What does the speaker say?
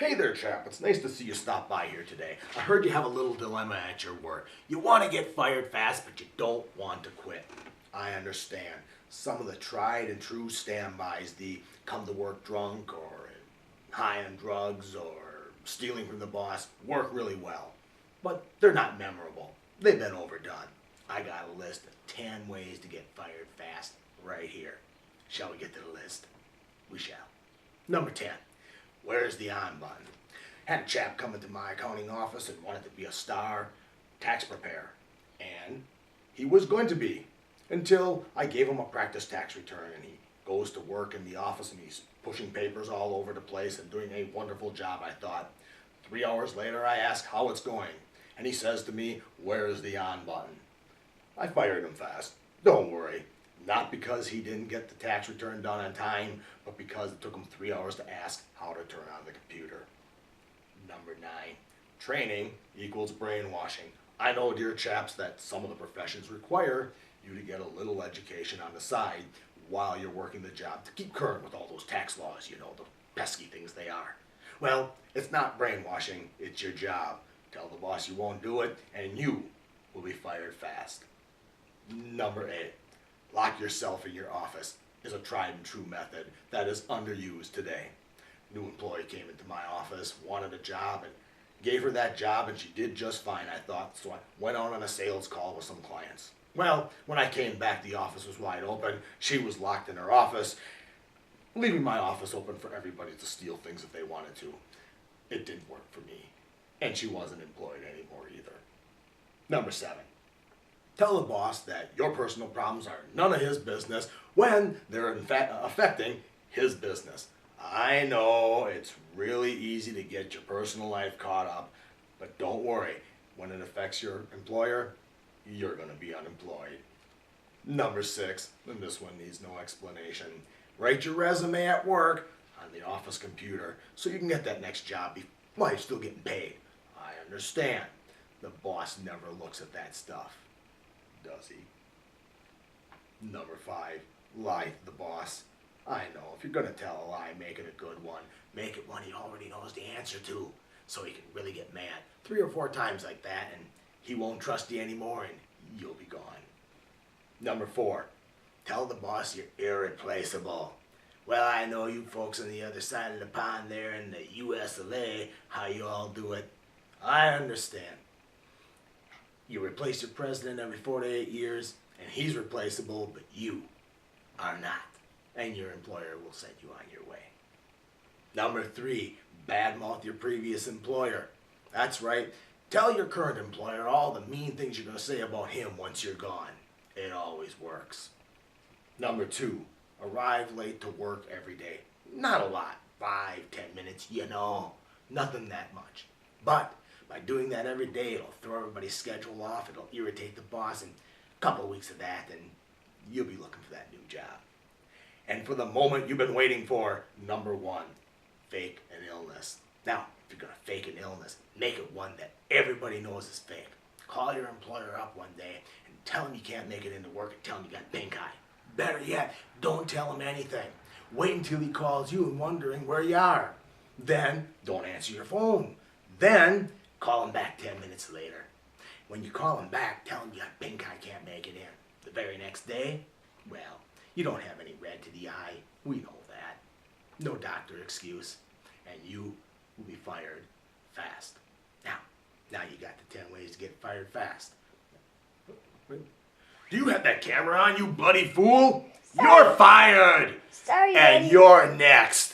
Hey there, chap. It's nice to see you stop by here today. I heard you have a little dilemma at your work. You want to get fired fast, but you don't want to quit. I understand. Some of the tried and true standbys, the come to work drunk or high on drugs or stealing from the boss, work really well. But they're not memorable. They've been overdone. I got a list of 10 ways to get fired fast right here. Shall we get to the list? We shall. Number 10. Where's the on button? Had a chap come into my accounting office and wanted to be a star tax preparer. And he was going to be until I gave him a practice tax return and he goes to work in the office and he's pushing papers all over the place and doing a wonderful job, I thought. 3 hours later I ask how it's going and he says to me, where's the on button? I fired him fast. Don't worry. Not because he didn't get the tax return done on time, but because it took him 3 hours to ask how to turn on the computer. Number 9, training equals brainwashing. I know, dear chaps, that some of the professions require you to get a little education on the side while you're working the job to keep current with all those tax laws, you know, the pesky things they are. Well, it's not brainwashing, it's your job. Tell the boss you won't do it, and you will be fired fast. Number 8. Lock yourself in your office is a tried and true method that is underused today. New employee came into my office, wanted a job, and gave her that job, and she did just fine, I thought, so I went out on a sales call with some clients. Well, when I came back, the office was wide open. She was locked in her office, leaving my office open for everybody to steal things if they wanted to. It didn't work for me, and she wasn't employed anymore either. Number 7. Tell the boss that your personal problems are none of his business when they're in fact affecting his business. I know it's really easy to get your personal life caught up, but don't worry. When it affects your employer, you're going to be unemployed. Number 6, and this one needs no explanation. Write your resume at work on the office computer so you can get that next job while you're still getting paid. I understand. The boss never looks at that stuff. Does he? Number 5, lie to the boss. I know, if you're gonna tell a lie, make it a good one. Make it one he already knows the answer to, so he can really get mad. 3 or 4 times like that, and he won't trust you anymore, and you'll be gone. Number 4, tell the boss you're irreplaceable. Well, I know you folks on the other side of the pond there in the US of A, how you all do it. I understand. You replace your president every 4 to 8 years, and he's replaceable, but you are not. And your employer will send you on your way. Number 3, badmouth your previous employer. That's right. Tell your current employer all the mean things you're going to say about him once you're gone. It always works. Number 2, arrive late to work every day. Not a lot. 5, 10 minutes, you know. Nothing that much. But by doing that every day, it'll throw everybody's schedule off, it'll irritate the boss, and a couple of weeks of that, and you'll be looking for that new job. And for the moment you've been waiting for, number 1, fake an illness. Now, if you're going to fake an illness, make it one that everybody knows is fake. Call your employer up one day and tell him you can't make it into work and tell him you got pink eye. Better yet, don't tell him anything. Wait until he calls you and wondering where you are. Then, don't answer your phone. Then, call him back 10 minutes later. When you call him back, tell him you got pink eye, can't make it in. The very next day, well, you don't have any red to the eye. We know that. No doctor excuse. And you will be fired fast. Now you got the 10 ways to get fired fast. Do you have that camera on, you bloody fool? Sorry. You're fired! Sorry, And Daddy. you're next.